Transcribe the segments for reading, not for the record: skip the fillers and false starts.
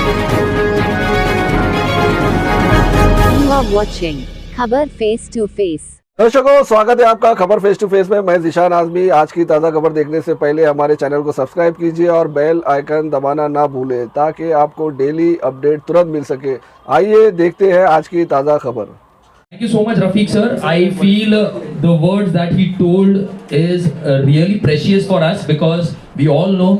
You are watching खबर face to face. दर्शकों, स्वागत है आपका खबर फेस टू फेस में। मैं जिशान आजमी। आज की ताज़ा खबर देखने से पहले हमारे चैनल को सब्सक्राइब कीजिए और बेल आइकन दबाना ना भूलें ताकि आपको डेली अपडेट तुरंत मिल सके। आइए देखते हैं आज की ताज़ा खबर। Thank you so much, Rafiq sir. I feel the words that he told is really precious for us because we all know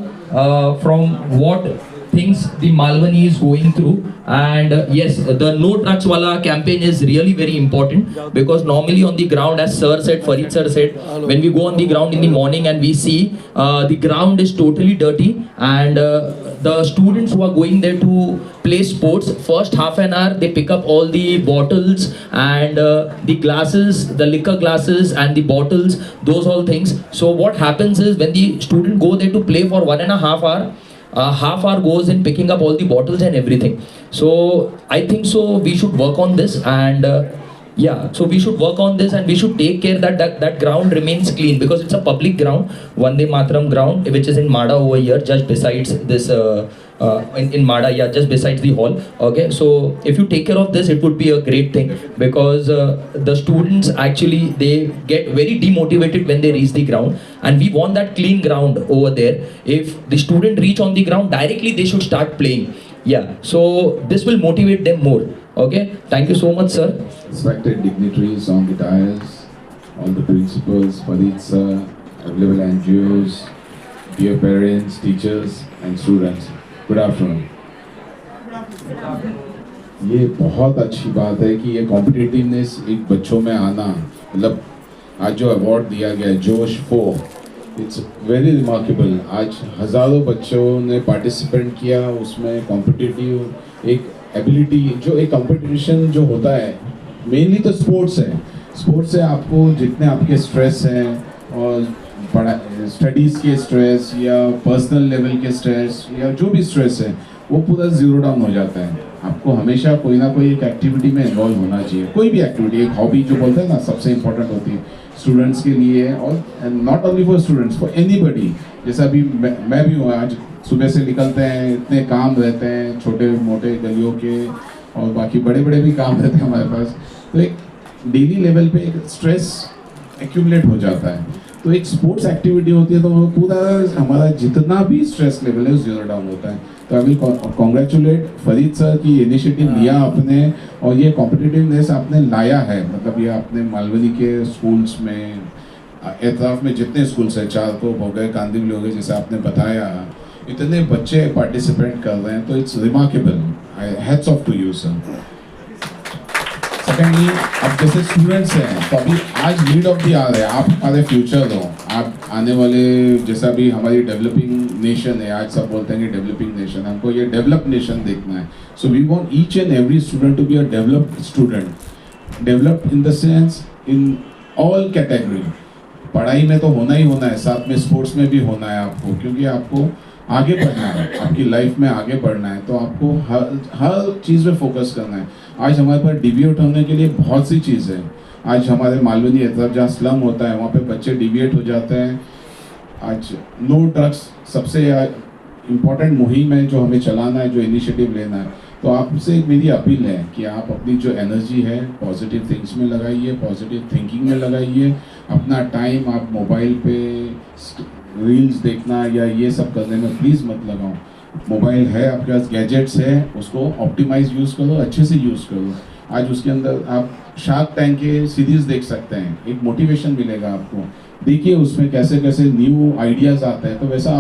from what things the Malwani is going through, and yes, the no drugs wala campaign is really very important because normally on the ground, as sir said, Farid sir said, when we go on the ground in the morning and we see the ground is totally dirty, and the students who are going there to play sports, first half an hour they pick up all the bottles and the glasses, the liquor glasses and the bottles, those all things. So what happens is when the student go there to play for 1.5 hour, half hour goes in picking up all the bottles and everything. So I think so we should work on this, and yeah, so we should work on this and we should take care that ground remains clean because it's a public ground, Vande Mataram ground, which is in Mada over here, just besides this in Mada, yeah, just besides the hall. Okay, so if you take care of this, it would be a great thing because the students actually they get very demotivated when they reach the ground, and we want that clean ground over there. If the student reach on the ground directly, they should start playing. Yeah, so this will motivate them more. Okay, thank you so much, sir. Respected dignitaries on the dais, all the principals, Farid sir, available NGOs, dear parents, teachers and students. Good afternoon. ये बहुत अच्छी बात है कि ये competitiveness एक बच्चों में आना, मतलब आज जो अवार्ड दिया गया है जोश 4, इट्स वेरी रिमार्केबल। आज हज़ारों बच्चों ने पार्टिसिपेट किया, उसमें कॉम्पिटिटिव एक एबिलिटी, जो एक कंपटीशन जो होता है, मेनली तो स्पोर्ट्स है। स्पोर्ट्स से आपको जितने आपके स्ट्रेस हैं और पढ़ा स्टडीज़ के स्ट्रेस या पर्सनल लेवल के स्ट्रेस या जो भी स्ट्रेस है वो पूरा ज़ीरो डाउन हो जाता है। आपको हमेशा कोई ना कोई एक एक्टिविटी में इन्वॉल्व होना चाहिए, कोई भी एक्टिविटी, एक हॉबी जो बोलते हैं ना सबसे इम्पोर्टेंट होती है स्टूडेंट्स के लिए, और not only for students, for anybody. जैसा अभी मैं भी हूँ, आज सुबह से निकलते हैं, इतने काम रहते हैं छोटे मोटे गलियों के और बाकी बड़े बड़े भी काम रहते हैं हमारे पास, तो एक डेली लेवल पे एक स्ट्रेस एक्यूमुलेट हो जाता है। तो एक स्पोर्ट्स एक्टिविटी होती है तो पूरा हमारा जितना भी स्ट्रेस लेवल है वो जीरो डाउन होता है। तो I will congratulate Farid sir की इनिशिएटिव लिया आपने और ये कॉम्पिटिटिवनेस आपने लाया है, मतलब ये आपने मालवनी के स्कूल्स में, एतराफ़ में जितने स्कूल्स हैं, चारकोप हो गए, कांदिवली हो गए, जैसे आपने बताया, इतने बच्चे पार्टिसिपेट कर रहे हैं, तो it's remarkable. Hats off to you sir. Secondly, अब जैसे स्टूडेंट्स हैं तो अभी आज लीड ऑफ द आवर है, आप हमारे फ्यूचर हो, आप आने वाले, जैसा अभी हमारी डेवलपिंग नेशन है, आज सब बोलते हैं कि डेवलपिंग नेशन, हमको ये डेवलप नेशन देखना है। So we want each and every student to be a developed student, developed in the sense in all category. पढ़ाई में तो होना ही होना है, साथ में स्पोर्ट्स में भी होना है आपको, क्योंकि आपको आगे बढ़ना है, आपकी लाइफ में आगे बढ़ना है, तो आपको हर चीज़ में फोकस करना है। आज हमारे पास डिविएट होने के लिए बहुत सी चीज़ है। आज हमारे मालवनी तरफ जहाँ स्लम होता है वहाँ पे बच्चे डिविएट हो जाते हैं। आज नो ड्रग्स सबसे इम्पोर्टेंट मुहिम है जो हमें चलाना है, जो इनिशिएटिव लेना है। तो आपसे मेरी अपील है कि आप अपनी जो एनर्जी है पॉजिटिव थिंग्स में लगाइए, पॉजिटिव थिंकिंग में लगाइए। अपना टाइम आप मोबाइल पे रील्स देखना या ये सब करने में प्लीज़ मत लगाओ। मोबाइल है आपके पास, गैजेट्स है, उसको ऑप्टिमाइज यूज़ करो, अच्छे से यूज़ करो। आज उसके अंदर आप शार्क टैंक के सीरीज़ देख सकते हैं, एक मोटिवेशन मिलेगा आपको। देखिए उसमें कैसे कैसे न्यू आइडियाज़ आते हैं। तो वैसा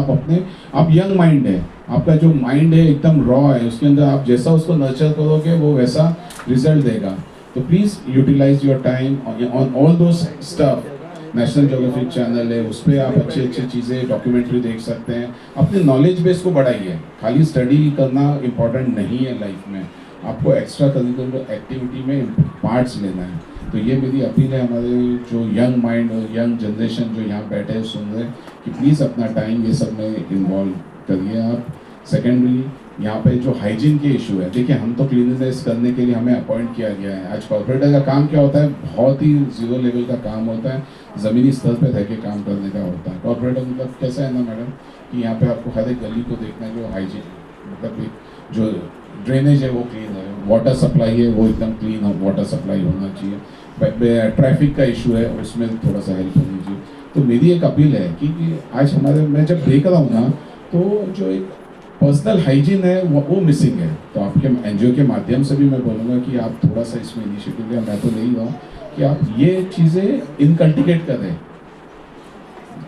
आप यंग माइंड है, आपका जो माइंड है एकदम रॉ है, उसके अंदर आप जैसा उसको नर्चर करोगे वो वैसा रिजल्ट देगा। तो please utilize your time on all those stuff. National Geographic channel है, उस पर आप अच्छी अच्छी चीज़ें डॉक्यूमेंट्री देख सकते हैं। अपने नॉलेज बेस को बढ़ाइए, खाली स्टडी करना इम्पोर्टेंट नहीं है लाइफ में, आपको एक्स्ट्रा करिकुलर एक्टिविटी में पार्ट्स लेना है। तो ये मेरी अपील है हमारे जो यंग माइंड और यंग जनरेशन जो यहाँ बैठे हैं सुन रहे हैं कि प्लीज़ अपना टाइम ये सब में इन्वॉल्व करिए आप। सेकेंडली, यहाँ पे जो हाइजीन के इशू है, देखिए हम तो क्लीननेस करने के लिए हमें अपॉइंट किया गया है। आज कॉर्पोरेटर का काम क्या होता है, बहुत ही जीरो लेवल का काम होता है, ज़मीनी स्तर पे रह के काम करने का होता है। कॉर्पोरेटर मतलब कैसा है ना मैडम कि यहाँ पे आपको हर एक गली को देखना है, जो हाइजीन मतलब जो ड्रेनेज है वो क्लीन है, वाटर सप्लाई है वो एकदम क्लीन वाटर सप्लाई होना चाहिए, ट्रैफिक का इशू है उसमें थोड़ा सा हेल्प होनी चाहिए। तो मेरी एक अपील है कि आज हमारे मैं जब देख रहा हूँ ना तो जो एक पर्सनल हाइजीन है वो मिसिंग है। तो आपके एनजीओ के माध्यम से भी मैं बोलूँगा कि आप थोड़ा सा इसमें इनिशिएटिव लें। मैं तो नहीं रहा कि आप ये चीज़ें इनकल्टिवेट करें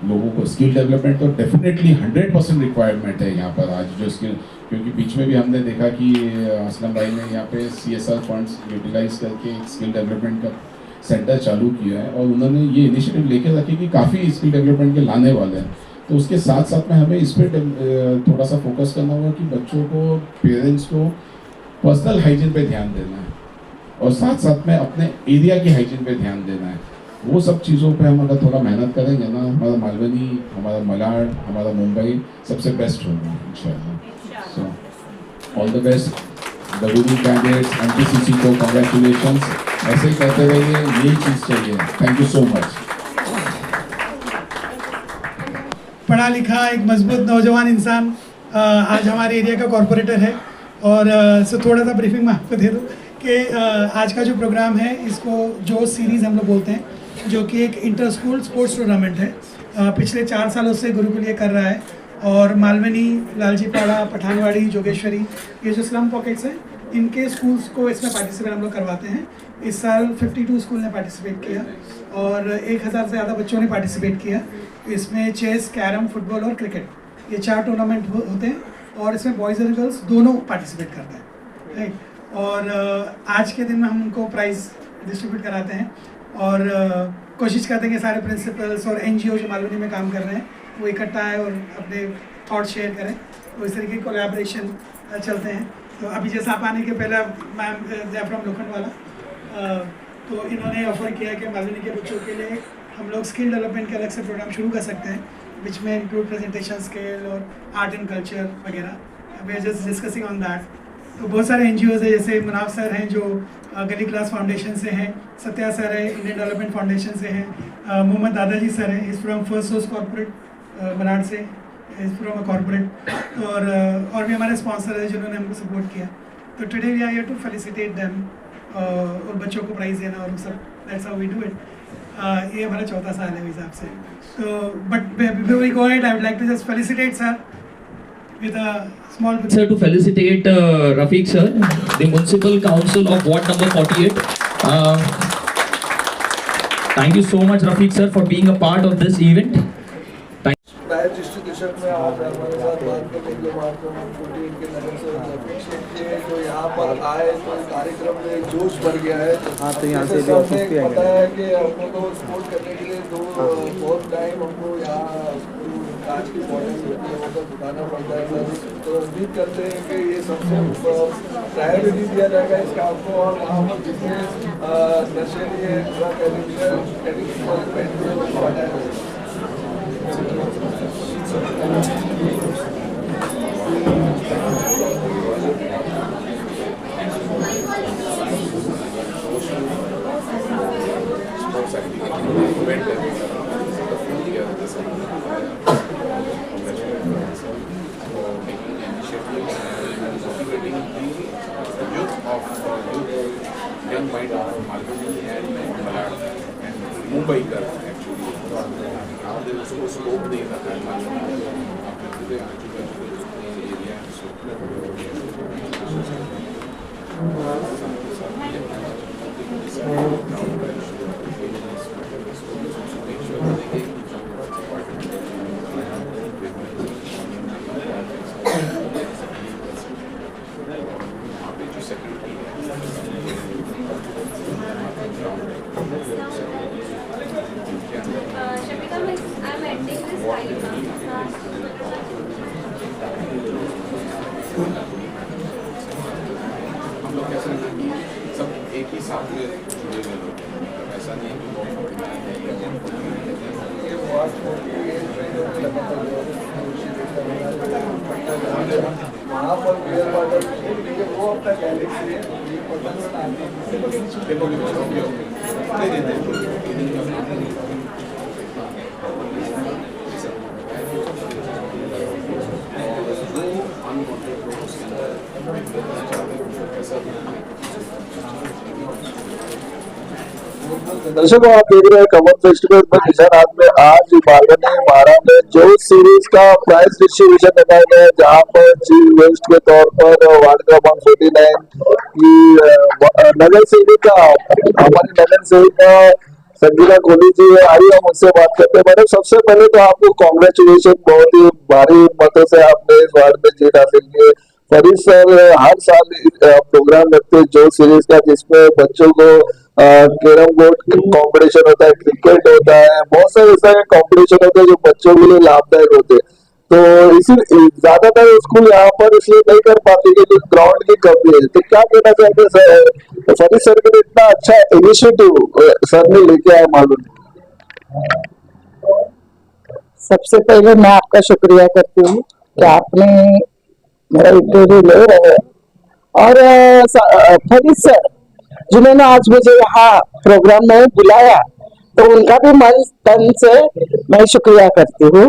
लोगों को। स्किल डेवलपमेंट तो डेफिनेटली 100% रिक्वायरमेंट है यहाँ पर आज जो स्किल, क्योंकि बीच में भी हमने देखा कि असलम भाई ने यहाँ पे CSR फंड्स यूटिलाइज करके एक स्किल डेवलपमेंट का सेंटर चालू किया है और उन्होंने ये इनिशिएटिव लेके रखे कि काफ़ी स्किल डेवलपमेंट के लाने वाले हैं। तो उसके साथ साथ में हमें इस पर थोड़ा सा फोकस करना होगा कि बच्चों को, पेरेंट्स को पर्सनल हाइजीन पे ध्यान देना है और साथ साथ में अपने एरिया की हाइजीन पे ध्यान देना है। वो सब चीज़ों पे हम अगर थोड़ा मेहनत करेंगे ना, हमारा मालवनी, हमारा मलाड, हमारा मुंबई सबसे बेस्ट होगा इंशाल्लाह। So all the best WD candidates, MPCC को कॉन्ग्रेचुलेशंस, ऐसे ही करते रहिए, यही चीज़ चाहिए। Thank you so much. पढ़ा लिखा एक मजबूत नौजवान इंसान आज हमारे एरिया का कॉरपोरेटर है और सो थोड़ा सा ब्रीफिंग मैं आपको दे दूँ कि आज का जो प्रोग्राम है इसको जो सीरीज़ हम लोग बोलते हैं, जो कि एक इंटर स्कूल स्पोर्ट्स टूर्नामेंट है, पिछले 4 सालों से गुरुकुल ये कर रहा है और मालवनी, लालजीपाड़ा, पठानवाड़ी, जोगेश्वरी, ये जो स्लम पॉकेट्स हैं इनके स्कूल्स को इसमें पार्टिसिपेट हम लोग करवाते हैं। इस साल 52 स्कूल ने पार्टिसिपेट किया और 1000 से ज़्यादा बच्चों ने पार्टिसिपेट किया। इसमें चेस, कैरम, फुटबॉल और क्रिकेट, ये 4 टूर्नामेंट होते हैं और इसमें बॉयज़ एंड गर्ल्स दोनों पार्टिसिपेट करते हैं, राइट। और आज के दिन में हम उनको प्राइज़ डिस्ट्रीब्यूट कराते हैं और कोशिश करते हैं कि सारे प्रिंसिपल्स और NGO जो मालवनी में काम कर रहे हैं वो इकट्ठा आए और अपने थॉट शेयर करें। तो इस तरीके की कोलैबोरेशन चलते हैं। तो अभी जैसा आप आने के पहले मैम जयफ्राम लोखंडवाला, तो इन्होंने ऑफ़र किया कि मालवनी के बच्चों के लिए हम लोग स्किल डेवलपमेंट के अलग से प्रोग्राम शुरू कर सकते हैं, विच में इंक्लूड प्रेजेंटेशन स्किल और आर्ट एंड कल्चर वगैरह। We are just discussing on that. तो बहुत सारे NGOs हैं, जैसे मुनाफ सर हैं जो गली क्लास फाउंडेशन से हैं, सत्या सर है इंडियन डेवलपमेंट फाउंडेशन से हैं, मोहम्मद दादाजी सर हैं इस from first source corporate Malad से, इस फ्रॉम अ कॉर्पोरेट, और भी हमारे स्पॉन्सर हैं जिन्होंने हमको सपोर्ट किया। तो today we are here to felicitate them और बच्चों को प्राइज़ देना और सब, that's how we do it. ये हमारा 4था साल है हिसाब से। तो but before we go ahead I would like to just felicitate sir with a small Sir, to felicitate Rafiq sir, the Municipal Council of Ward number 48. Thank you so much Rafiq sir for being a part of this event. Prize distribution में आज हमारे साथ बात करने के बाद इनके नगर से जो यहाँ पर आए तो कार्यक्रम में जोश भर गया है। हाँ, तो यहाँ से पता है कि हमको तो स्पोर्ट करने के लिए बहुत टाइम हमको यहाँ आज की बॉटल होती है वो सब उठाना पड़ता है सर। तो उम्मीद करते हैं कि ये सबसे प्रायोरिटी दिया जाएगा इस काम को और वहाँ पर जितने नशेली ड्रग एडिक्शन हटाया जाएगा। young mind of Malvani and Malad and Mumbai कर actually now there is no scope नहीं रहा है Malvani आपके पूरे आजू-बाजू area Shabika, I'm ending this time now. हम लोग कैसे सब एक ही साथ में जुड़े हुए लोग हैं, ऐसा नहीं है कि वहाँ पर वो अपना गैलेक्सी है अनकॉन्ट्रोल दर्शकों, आप देख रहे हैं कमर फेस्टिवल में निशानात में आज बालवनी मारा में जो सीरीज का प्राइज डिस्ट्रीब्यूशन रखा गया है, जहां पर चीफ गेस्ट के तौर पर वार्ड क्रमांक 49 की नगर सेविका हमारी नगर सेविका संगीता कोहली जी आई, हम उससे बात करते हैं। मैडम, सबसे पहले तो आपको कॉन्ग्रेचुलेशन, बहुत ही भारी मतों से आपने इस वार्ड में जीत हासिल की। फरीद सर हर साल प्रोग्राम रखते हैं जो सीरीज का, जिसमें बच्चों को कैरम बोर्ड कंपटीशन होता है, क्रिकेट होता है, बहुत सारे ऐसे कंपटीशन होते हैं जो बच्चों के लिए लाभदायक होते हैं। तो इसी ज्यादातर स्कूल यहाँ पर इसलिए नहीं कर पाते क्योंकि ग्राउंड की कमी है। तो क्या कहना चाहते हैं सर, फरीद सर के लिए इतना अच्छा इनिशिएटिव सर ने लेके आया मालूम? सबसे पहले मैं आपका शुक्रिया करती हूँ कि आपने मेरा इंटरव्यू ले रहे हैं। और फरीद सर जिन्होंने आज मुझे यहाँ प्रोग्राम में बुलाया, तो उनका भी मन तन से मैं शुक्रिया करती हूँ।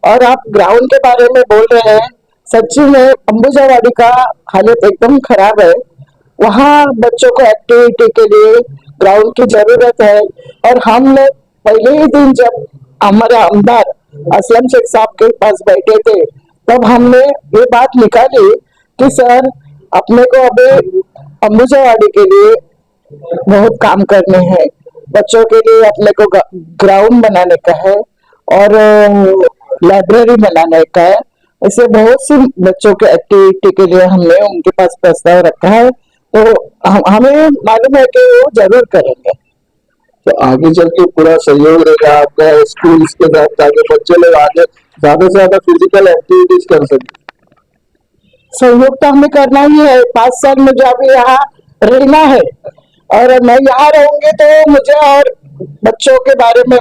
और आप ग्राउंड के बारे में बोल रहे हैं, सच्ची में अंबुजावाड़ी का हालत एकदम खराब है। वहाँ बच्चों को एक्टिविटी के लिए ग्राउंड की जरूरत है। और हम लोग पहले ही दिन जब हमारे आमदार असलम शेख साहब के पास बैठे थे, तब हमने ये बात निकाली कि सर अपने को अभी अंबुजावाड़ी के लिए बहुत काम करने हैं। बच्चों के लिए अपने को ग्राउंड बनाने का है और लाइब्रेरी बनाने का है। ऐसे बहुत सी बच्चों के एक्टिविटी के लिए हमने उनके पास प्रस्ताव रखा है, तो हमें मालूम है कि वो जरूर करेंगे। तो आगे चल के पूरा सहयोग रहेगा आपका स्कूल के साथ, ताकि बच्चे लोग आगे ज्यादा से ज्यादा फिजिकल एक्टिविटीज कर सके। सहयोग तो हमें करना ही है। 5 साल मुझे अभी यहाँ रहना है और मैं यहाँ रहूंगी तो मुझे और बच्चों के बारे में,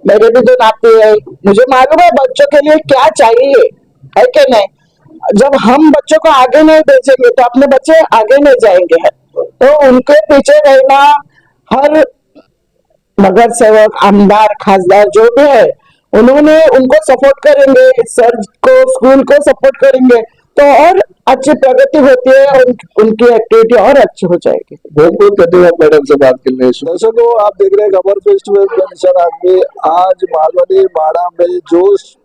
मेरे भी जो नाते है, मुझे मालूम है बच्चों के लिए क्या चाहिए, है कि नहीं। जब हम बच्चों को आगे नहीं भेजेंगे तो अपने बच्चे आगे नहीं जाएंगे। तो उनके पीछे रहना, हर नगर सेवक, आमदार, खासदार जो भी है, उन्होंने उनको सपोर्ट करेंगे, सर को, स्कूल को सपोर्ट करेंगे, तो और अच्छी प्रगति होती है और उनकी एक्टिविटी और अच्छी हो जाएगी। बहुत बहुत धन्यवाद मैडम से बात करने। दर्शकों, आप देख रहे हैं खबर फेस्टिवल में निशानात में आज मालवनी माड़ा में जो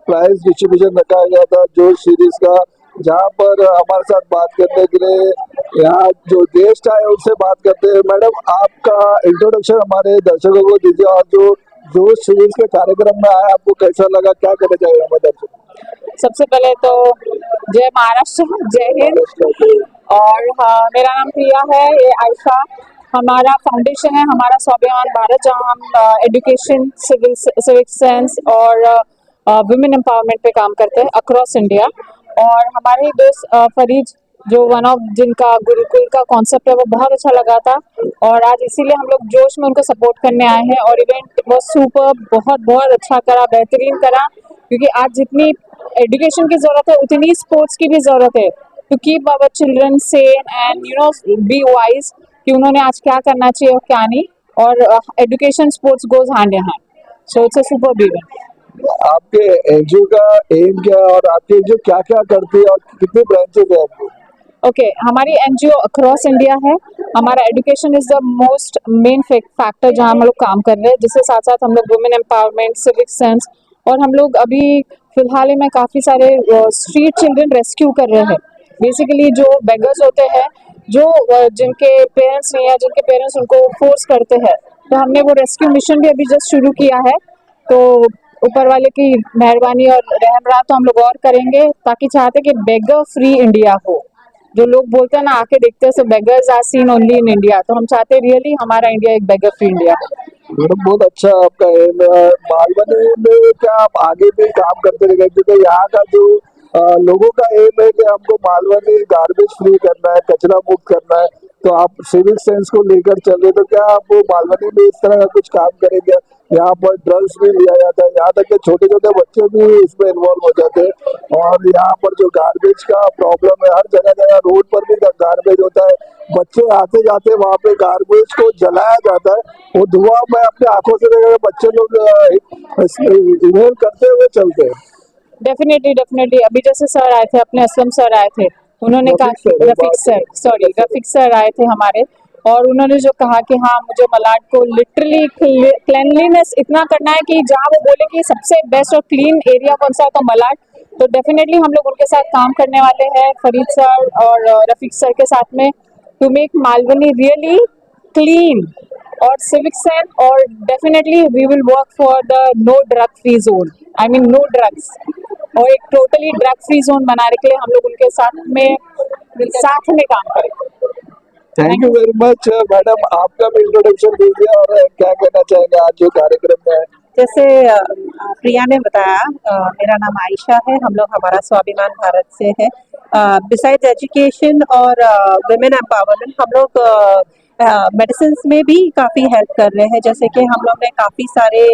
प्राइज डिस्ट्रीब्यूशन रखा गया था, जो सीरीज का, जहाँ पर हमारे साथ बात करने के लिए यहाँ जो गेस्ट आए उनसे बात करते हैं। मैडम, आपका इंट्रोडक्शन हमारे दर्शकों को दीजिए और जो सीरीज के कार्यक्रम में आया आपको कैसा लगा, क्या कहना चाहिए हमारे दर्शकों? सबसे पहले तो जय महाराष्ट्र, जय हिंद। और हाँ, मेरा नाम प्रिया है, ये आयशा। हमारा फाउंडेशन है, हमारा स्वाभिमान भारत, जहाँ हम एजुकेशन, सिविक सेंस और वुमेन एम्पावरमेंट पे काम करते हैं अक्रॉस इंडिया। और हमारे ही दोस्त फरीद, जो वन ऑफ जिनका गुरुकुल का कॉन्सेप्ट है, वो बहुत अच्छा लगा था और आज इसीलिए हम लोग जोश में उनको सपोर्ट करने आए हैं। और इवेंट बहुत सुपर, बहुत बहुत अच्छा करा, बेहतरीन करा, क्योंकि आज जितनी एजुकेशन की जरूरत है उतनी स्पोर्ट्स की भी जरूरत है to keep our children sane and you know be wise कि उन्होंने आज क्या करना चाहिए और क्या नहीं। और education sports goes hand in hand, so it's a super event. आपके एनजीओ का एम क्या है और आपके एनजीओ क्या क्या करती है और कितने ब्रांचेस है आपके? ओके, हमारी एनजीओ अक्रॉस इंडिया है। हमारा education is the most main factor जहाँ हम लोग काम कर रहे हैं, जिसके साथ साथ हम लोग वुमेन एम्पावरमेंट, सिविक सेंस, और हम लोग अभी फिलहाल में काफ़ी सारे स्ट्रीट चिल्ड्रन रेस्क्यू कर रहे हैं। बेसिकली जो बेगर्स होते हैं, जो जिनके पेरेंट्स नहीं है, जिनके पेरेंट्स उनको फोर्स करते हैं, तो हमने वो रेस्क्यू मिशन भी अभी जस्ट शुरू किया है। तो ऊपर वाले की मेहरबानी और रहम रहा तो हम लोग और करेंगे, ताकि चाहते कि बेगर फ्री इंडिया हो। जो लोग बोलते हैं ना, आके देखते हैं so beggars are seen only in India, तो हम चाहते हैं रियली हमारा इंडिया एक बेगर फ्री इंडिया हो। मैडम, बहुत अच्छा आपका एम है। मालवनी में क्या आप आगे भी काम करते रहेंगे, क्योंकि यहाँ का जो लोगों का एम है कि हमको मालवनी गार्बेज फ्री करना है, कचरा मुक्त करना है, तो आप सिविक सेंस को लेकर चल रहे, तो क्या आप मालवनी में इस तरह का कुछ काम करेंगे? यहाँ पर ड्रग्स भी लिया जाता है, यहाँ तक कि छोटे छोटे बच्चे भी इसमें इन्वॉल्व हो जाते हैं। और यहाँ पर जो गार्बेज का प्रॉब्लम है, हर जगह जगह रोड पर भी गार्बेज होता है, बच्चे आते जाते वहाँ पे गार्बेज को जलाया जाता है, वो धुआं मैं अपने आंखों से देखा, बच्चे लोग इन्हेल करते हुए चलते हैं। डेफिनेटली अभी जैसे सर आए थे, अपने असलम सर आए थे, उन्होंने रफीक सर आए थे हमारे, और उन्होंने जो कहा कि हाँ मुझे मलाड को लिटरली क्लेanलीनेस इतना करना है कि जहाँ वो बोले कि सबसे बेस्ट और क्लीन एरिया कौन सा है तो मलाड, तो डेफिनेटली हम लोग उनके साथ काम करने वाले हैं, फरीद सर और रफीक सर के साथ में, to make Malvani really clean और सिविक सेंस, और definitely we will work for the no drug free zone, I mean no drugs, और एक टोटली ड्रग फ्री जोन बनाने के लिए हम लोग उनके साथ में काम करेंगे। Thank you very much madam, आपका भी इंट्रोडक्शन दीजिए और क्या कहना चाहेंगे आज जो कार्यक्रम में है। जैसे प्रिया ने बताया, मेरा नाम आयशा है, हम लोग हमारा स्वाभिमान भारत से है। बिसाइड्स एजुकेशन और वुमेन एम्पावरमेंट, हम लोग मेडिसिन में भी काफ़ी हेल्प कर रहे हैं। जैसे कि हम लोग ने काफ़ी सारे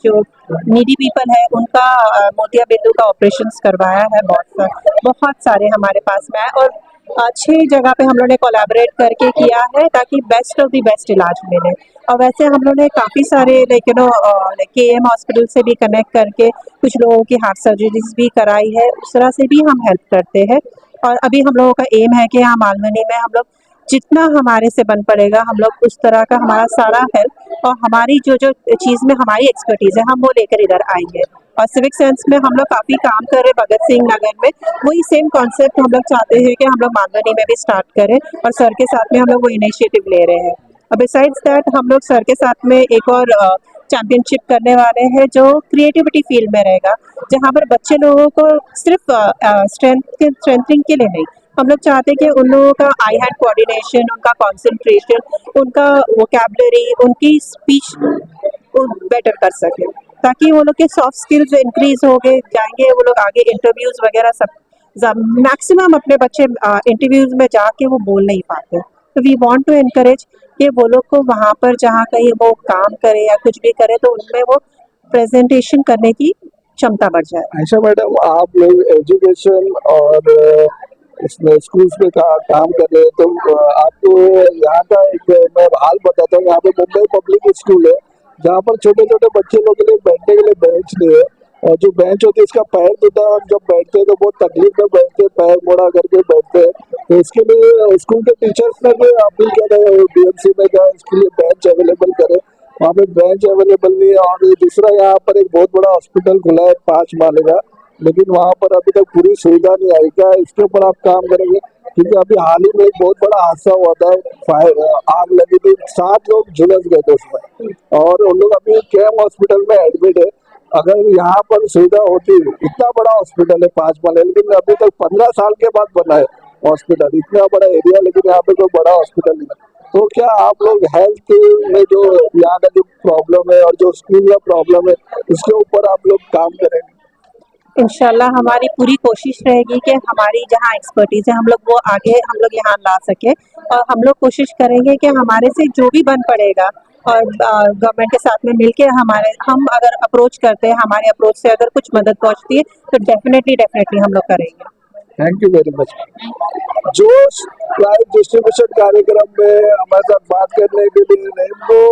जो नीडी पीपल है उनका मोतियाबिंदु का ऑपरेशंस करवाया है, बहुत सारे हमारे पास में है, और 6 जगह पे हम लोग ने कोलैबोरेट करके किया है ताकि बेस्ट ऑफ द बेस्ट इलाज मिले। और वैसे हम लोग ने काफ़ी सारे KM हॉस्पिटल से भी कनेक्ट करके कुछ लोगों की हार्ट सर्जरीज भी कराई है, उस तरह से भी हम हेल्प करते हैं। और अभी हम लोगों का एम है कि यहाँ मालवनी में हम लोग जितना हमारे से बन पड़ेगा हम लोग उस तरह का हमारा सारा हेल्प और हमारी जो चीज़ में हमारी एक्सपर्टीज़ है हम वो लेकर इधर आएंगे। और सिविक सेंस में हम लोग काफ़ी काम कर रहे हैं भगत सिंह नगर में, वही सेम कॉन्सेप्ट हम लोग चाहते हैं कि हम लोग मालवनी में भी स्टार्ट करें, और सर के साथ में हम लोग वो इनिशिएटिव ले रहे हैं। और बिसाइड्स दैट हम लोग सर के साथ में एक और चैम्पियनशिप करने वाले हैं जो क्रिएटिविटी फील्ड में रहेगा, जहाँ पर बच्चे लोगों को सिर्फ स्ट्रेंथनिंग के लिए नहीं, हम लोग चाहते हैं कि उन लोगों का आई हैंड कोऑर्डिनेशन, उनका कॉन्सेंट्रेशन, उनका वोकैबुलरी, उनकी स्पीच बेटर कर सके, ताकि वो लोग के सॉफ्ट स्किल्स इंक्रीज हो गए जाएंगे, वो लोग आगे इंटरव्यूज वगैरह सब मैक्सिमम अपने बच्चे इंटरव्यूज में जाके वो बोल नहीं पाते, तो वी वांट टू एनकरेज कि वो लोग को वहाँ पर जहाँ कहीं वो काम करे या कुछ भी करे तो उनमें वो प्रेजेंटेशन करने की क्षमता बढ़ जाए। आयशा मैडम, आप लोग एजुकेशन और इसमें स्कूल्स में काम कर रहे हैं, तो आपको यहाँ का एक मैं हाल बताता हूँ। यहाँ पे मुंबई पब्लिक स्कूल है जहाँ पर छोटे छोटे बच्चे लोग के लिए बैठने के लिए बेंच नहीं है, और जो बेंच होती है इसका पैर टूटा है, और जब बैठते हैं तो बहुत तकलीफ में बैठते हैं, पैर मोड़ा करके बैठते हैं। तो इसके लिए स्कूल के टीचर्स ने भी अपील कर रहे हैं DMC में क्या इसके लिए बेंच अवेलेबल करें, वहाँ पे बेंच अवेलेबल नहीं है। और दूसरा यहाँ पर एक बहुत बड़ा हॉस्पिटल खुला है 5 माले का, लेकिन वहाँ पर अभी तक पूरी सुविधा नहीं आई। क्या इसके ऊपर आप काम करेंगे? क्योंकि अभी हाल ही में एक बहुत बड़ा हादसा हुआ था, आग लगी थी, 7 लोग झुलस गए थे उसमें, और उन लोग अभी KM हॉस्पिटल में एडमिट है। अगर यहाँ पर सुविधा होती, इतना बड़ा हॉस्पिटल है 5 माले, लेकिन अभी तक 15 साल के बाद बना है हॉस्पिटल, इतना बड़ा एरिया, लेकिन यहाँ पे कोई बड़ा हॉस्पिटल नहीं है। तो क्या आप लोग हेल्थ में जो यहाँ का जो प्रॉब्लम है और जो स्कूल का प्रॉब्लम है इसके ऊपर आप लोग काम करेंगे? इंशाल्लाह हमारी पूरी कोशिश रहेगी कि हमारी जहाँ एक्सपर्टीज है हम लोग वो आगे हम लोग यहाँ ला सके, और हम लोग कोशिश करेंगे कि हमारे से जो भी बन पड़ेगा और गवर्नमेंट के साथ में मिलके हम अगर अप्रोच करते हैं, हमारे अप्रोच से अगर कुछ मदद पहुँचती है तो डेफिनेटली हम लोग करेंगे। Thank you very much. जोश प्राइज डिस्ट्रीब्यूशन कार्यक्रम में हमारे साथ बात करने के लिए रेनबो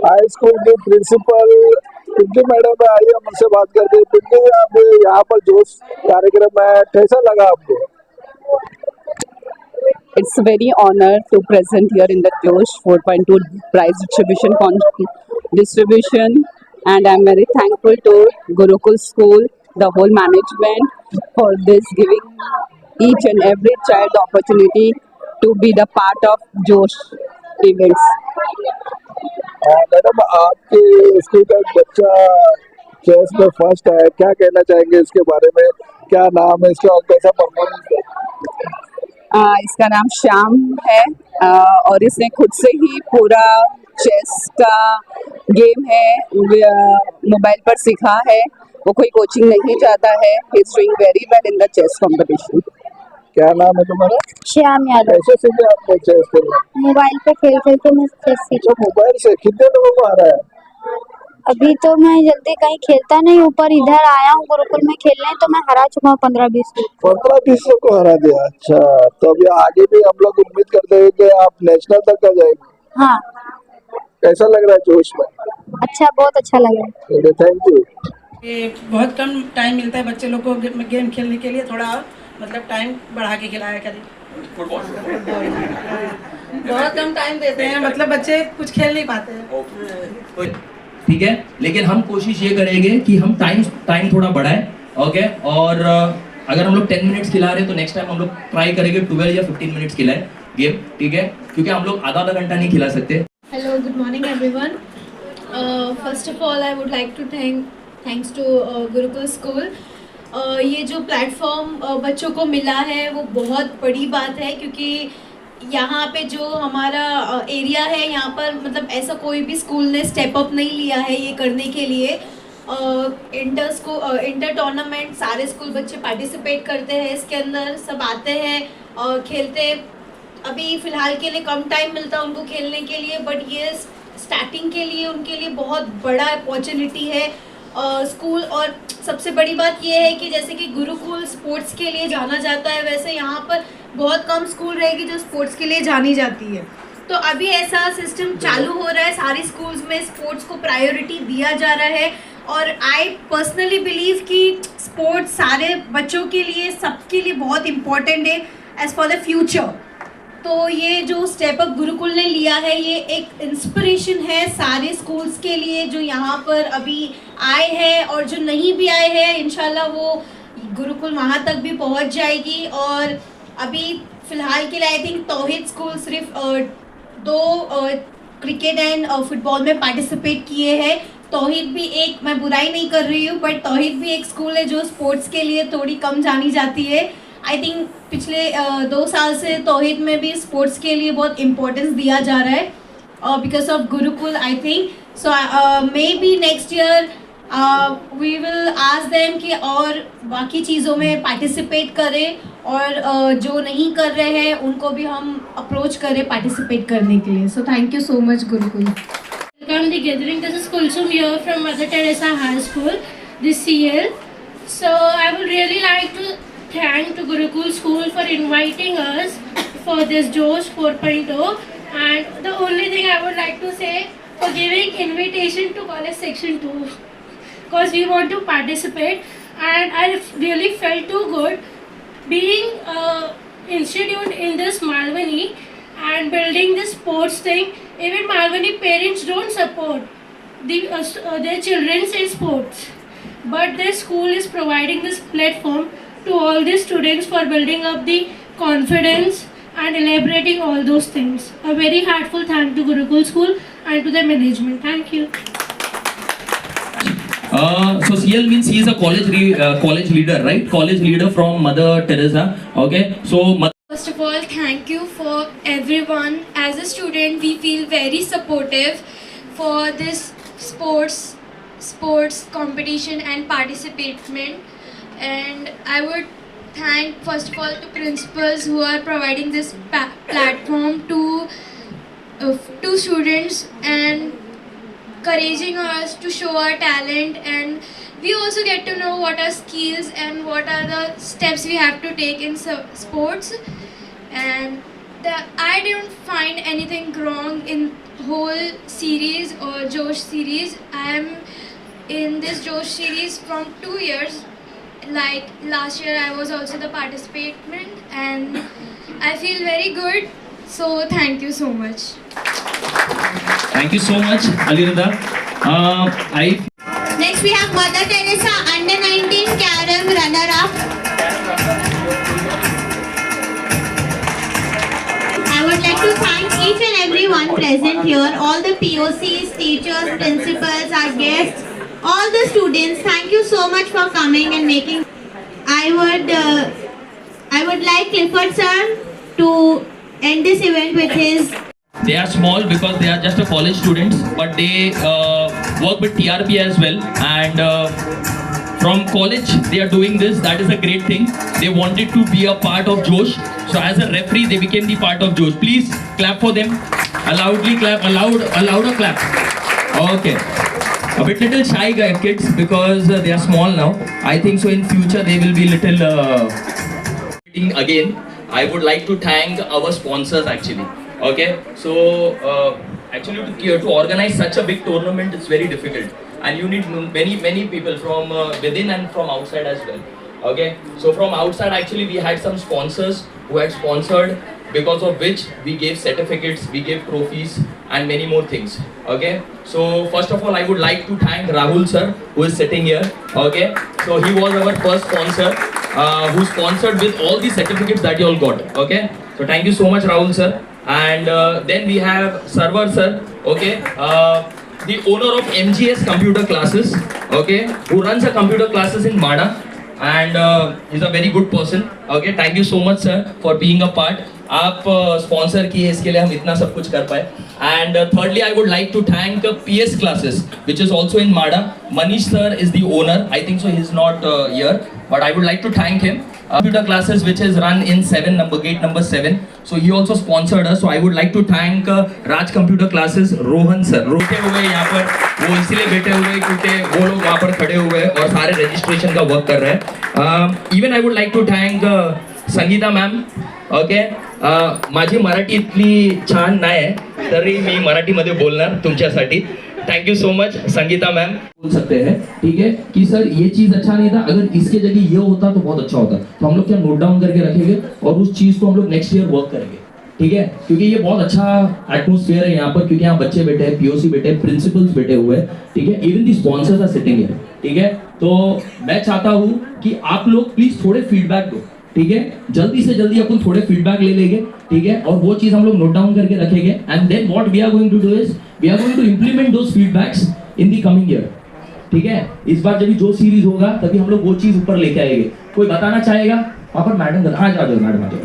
हाई स्कूल की प्रिंसिपल पिंकी मैडम आई, हम उनसे बात करते हैं। पिंकी, आप यहाँ पर जोश कार्यक्रम में कैसा लगा आपको? It's a very honor to present here in the Josh 4.2 prize distribution, and I'm very thankful to Gurukul School, the whole management, for this giving each and every child the opportunity to be the part of Josh events. Madam, आपके school का एक बच्चा chess में first है, क्या कहना चाहेंगे इसके बारे में? क्या नाम है इसका और कैसा परफॉर्मेंस है? इसका नाम श्याम है, और इसने खुद से ही पूरा चेस का गेम है मोबाइल पर सीखा है, वो कोई कोचिंग नहीं जाता है। He is doing very well in the chess competition. क्या नाम है तुम्हारा? श्याम यादव। कैसे सीखे आपने चेस खेलना? मोबाइल पे खेल खेल के मैं चेस सीखा। तो मोबाइल से कितने लोगों को आ रहा है? अभी तो मैं जल्दी कहीं खेलता नहीं, ऊपर इधर आया हूँ गुरुकुल में खेलने, तो मैं हरा चुका हूँ 15-20 लोग। 15-20 लोग को हरा दिया। अच्छा, तो अभी आगे भी हम लोग उम्मीद करते हैं कि आप नेशनल तक आ जाएंगे। हाँ। कैसा लग रहा है जोश में? अच्छा, बहुत अच्छा लग रहा है। Thank you. बहुत कम टाइम मिलता है बच्चे लोग को गेम खेलने के लिए, थोड़ा मतलब टाइम बढ़ा के खिलाया करें। बहुत कम टाइम देते हैं, मतलब बच्चे कुछ खेल नहीं पाते हैं। ठीक है, लेकिन हम कोशिश ये करेंगे कि हम टाइम थोड़ा बढ़ाएं, ओके। और अगर हम लोग 10 मिनट्स खिला रहे हैं तो नेक्स्ट टाइम हम लोग ट्राई करेंगे 12 या 15 मिनट्स खिलाएं गेम, ठीक है, क्योंकि हम लोग आधा घंटा नहीं खिला सकते। Hello, good morning everyone. First of all, I would like to thanks to Gurukul School. ये जो प्लेटफॉर्म बच्चों को मिला है वो बहुत बड़ी बात है, क्योंकि यहाँ पे जो हमारा एरिया है यहाँ पर मतलब ऐसा कोई भी स्कूल ने स्टेप अप नहीं लिया है ये करने के लिए। इंटर टूर्नामेंट सारे स्कूल बच्चे पार्टिसिपेट करते हैं, इसके अंदर सब आते हैं खेलते। अभी फ़िलहाल के लिए कम टाइम मिलता है उनको खेलने के लिए, बट ये स्टार्टिंग के लिए उनके लिए बहुत बड़ा अपॉर्चुनिटी है स्कूल। और सबसे बड़ी बात ये है कि जैसे कि गुरुकुल स्पोर्ट्स के लिए जाना जाता है, वैसे यहाँ पर बहुत कम स्कूल रहेगी जो स्पोर्ट्स के लिए जानी जाती है। तो अभी ऐसा सिस्टम चालू हो रहा है, सारे स्कूल्स में स्पोर्ट्स को प्रायोरिटी दिया जा रहा है। और आई पर्सनली बिलीव कि स्पोर्ट्स सारे बच्चों के लिए, सबके लिए बहुत इम्पॉर्टेंट है एज़ फॉर द फ्यूचर। तो ये जो स्टेप अप गुरुकुल ने लिया है ये एक इंस्पिरेशन है सारे स्कूल्स के लिए जो यहाँ पर अभी आए हैं, और जो नहीं भी आए हैं इंशाल्लाह वो गुरुकुल वहाँ तक भी पहुँच जाएगी। और अभी फ़िलहाल के लिए आई थिंक तौहीद स्कूल सिर्फ 2 क्रिकेट एंड फुटबॉल में पार्टिसिपेट किए हैं। तौहीद भी एक, मैं बुराई नहीं कर रही हूँ, बट तौहीद भी एक स्कूल है जो स्पोर्ट्स के लिए थोड़ी कम जानी जाती है। आई थिंक पिछले 2 साल से तौहीद में भी स्पोर्ट्स के लिए बहुत इम्पोर्टेंस दिया जा रहा है because of Gurukul I think. So maybe next year we will ask them कि और बाकी चीज़ों में पार्टिसिपेट करें, और जो नहीं कर रहे हैं उनको भी हम अप्रोच करें पार्टिसिपेट करने के लिए। सो thank you so much Gurukul. Welcome the gathering. This is Kulsum here from Mother Teresa High School, this CL. So I would really like to thank to Gurukul School for inviting us for this Josh 4.0, and the only thing I would like to say for giving invitation to college section 2, because we want to participate, and I really felt too good being institute in this Malwani and building this sports thing. Even Malwani parents don't support their children in sports, but their school is providing this platform to all the students for building up the confidence and elaborating all those things. A very heartful thank to Gurukul School and to the management. Thank you. So CL means he is a college leader, right? College leader from Mother Teresa. Okay, so First of all, thank you for everyone. As a student, we feel very supportive for this sports competition and participation. And I would thank first of all to principals who are providing this platform to students and encouraging us to show our talent, and we also get to know what are skills and what are the steps we have to take in sports. And I don't find anything wrong in whole series or Josh series. I am in this Josh series from 2 years. Like last year I was also the participant, and I feel very good. So thank you so much. thank you so much, Alirada. Next we have Mother Teresa under 19 Carom runner-up. I would like to thank each and everyone present here, all the POCs, teachers, principals, our guests, all the students. Thank you so much for coming and making. I would like Clifford sir to end this event with his. They are small because they are just a college students, but they work with TRP as well, and from college they are doing this. That is a great thing. They wanted to be a part of Josh, so as a referee they became the part of Josh. Please clap for them. A loudly clap, a louder clap. Okay. A bit little shy kids because they are small now. I think so in future they will be little again. I would like to thank our sponsors actually. Okay, so actually to organize such a big tournament is very difficult, and you need many people from within and from outside as well. Okay, so from outside actually we had some sponsors who had sponsored, because of which we gave certificates, we gave trophies and many more things. Okay, so first of all I would like to thank Rahul sir who is sitting here. Okay, so he was our first sponsor who sponsored with all the certificates that you all got. Okay, so thank you so much Rahul sir. And then we have Sarwar sir. Okay, the owner of MGS computer classes. Okay, who runs a computer classes in Mada, and he's a very good person. Okay, thank you so much sir for being a part. आप sponsor किए, इसके लिए हम इतना सब कुछ कर पाए. And thirdly I would like to thank PS classes which is also in Mada. Manish sir is the owner. I think so he's not here, but I would like to thank him. Computer classes which is run in gate number 7. So he also sponsored us. So I would like to thank Raj Computer Classes, Rohan sir. रोके हुए यहाँ पर, वो इसीलिए बैठे हुए क्योंकि वो लोग वहाँ पर खड़े हुए और सारे रजिस्ट्रेशन का वर्क कर रहे हैं. Even I would like to thank Sangeeta ma'am. Okay, माझी मराठी इतनी छान नाही आहे तरी मी मराठीमध्ये बोलणार तुमच्यासाठी. Thank you so much Sangeeta ma'am. बोल सकते हैं ठीक है कि सर ये चीज अच्छा नहीं था, अगर इसके जगह ये होता तो बहुत अच्छा होता. तो हम लोग क्या नोट डाउन करके रखेंगे और उस चीज को हम लोग नेक्स्ट ईयर वर्क करेंगे. ठीक है, क्योंकि ये बहुत अच्छा एटमोस्फेयर है यहाँ पर, क्योंकि यहाँ बच्चे बैठे हैं, पीओसी बैठे हैं, प्रिंसिपल्स बैठे हुए हैं. ठीक है, even the sponsors are sitting here. ठीक है, तो मैं चाहता हूँ कि आप लोग प्लीज थोड़े फीडबैक दो. ठीक है, जल्दी से जल्दी अपन थोड़े फीडबैक ले लेंगे. ठीक है, और वो चीज हम लोग नोट डाउन करके रखेंगे. And then what we are going to do is we are going to implement those feedbacks in the coming year. ठीक है, इस बार जब जो सीरीज होगा तभी हम लोग वो चीज ऊपर लेके आएंगे. कोई बताना चाहेगा? वहां पर मैडम आ जाओ मैडम आ जाओ,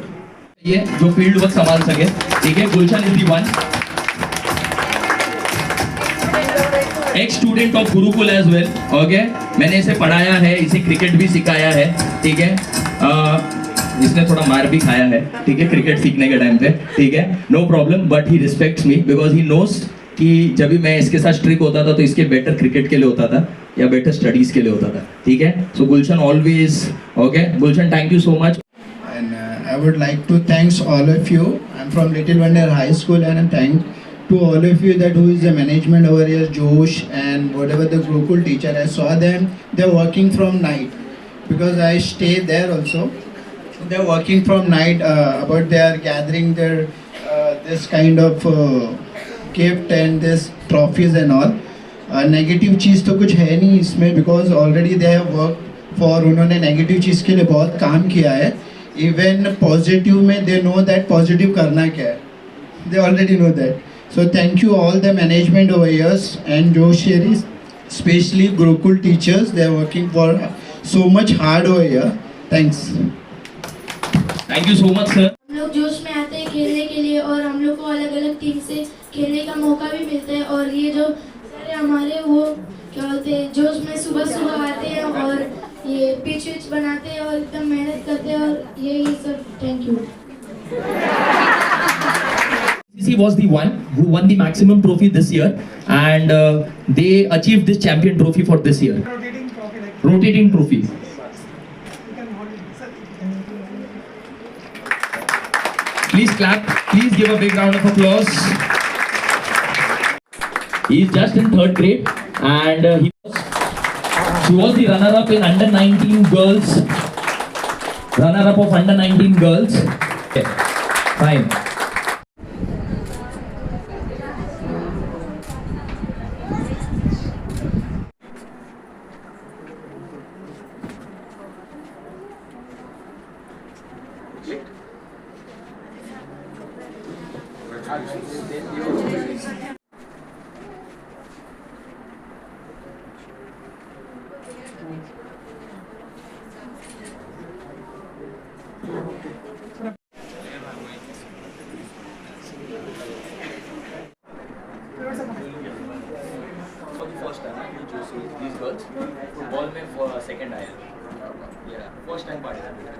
ये जो फील्ड वर्क संभाल सके. ठीक है, Gulshan is the one ex student of Gurukul as well. Okay, मैंने इसे पढ़ाया है, इसे क्रिकेट भी सिखाया है. ठीक है, इसने थोड़ा मार भी खाया है. ठीक है, क्रिकेट सीखने के टाइम पे. ठीक है, no problem, but he respects me because he knows कि जब भी मैं इसके साथ स्ट्रिक होता था तो इसके बेटर क्रिकेट के लिए होता था या बेटर स्टडीज के लिए होता था. ठीक है, so Gulshan always. Okay Gulshan, thank you so much. And I would like to thanks all of you. I'm from Little Wonder High School, and I'm thank to all of you that who is the management over here, Josh and whatever the Gurukul teacher. I saw them. They're working from night because I stay there also. They're working from night about they are gathering their this kind of gift and this trophies and all. Negative चीज़ तो कुछ है नहीं इसमें because already they have work for. उन्होंने negative चीज़ के लिए बहुत काम किया है. इवन पॉजिटिव में दे नो दैट पॉजिटिव करना क्या है. They already know that. So thank you all the management over here's and जो शेरी specially Gurukul teachers. They are working for so much hard over here. Thanks. Thank you so much sir. हम लोग जोश में आते हैं खेलने के लिए और हम लोग को अलग अलग टीम से खेलने का मौका भी मिलता है. और ये जो सर हमारे वो क्या बोलते हैं, जोश में सुबह सुबह आते हैं और ये पिच विच बनाते हैं और एकदम मेहनत करते हैं और यही सब. Thank you. CC was the one who won the maximum trophy this year, and they achieved this champion trophy for this year. Rotating trophy. Please clap. Please give a big round of applause. He is just in 3rd grade, and she was the runner-up in under 19 girls. Runner-up of under 19 girls. Okay. Fine. These girls football में second आया. Yeah, first time participate.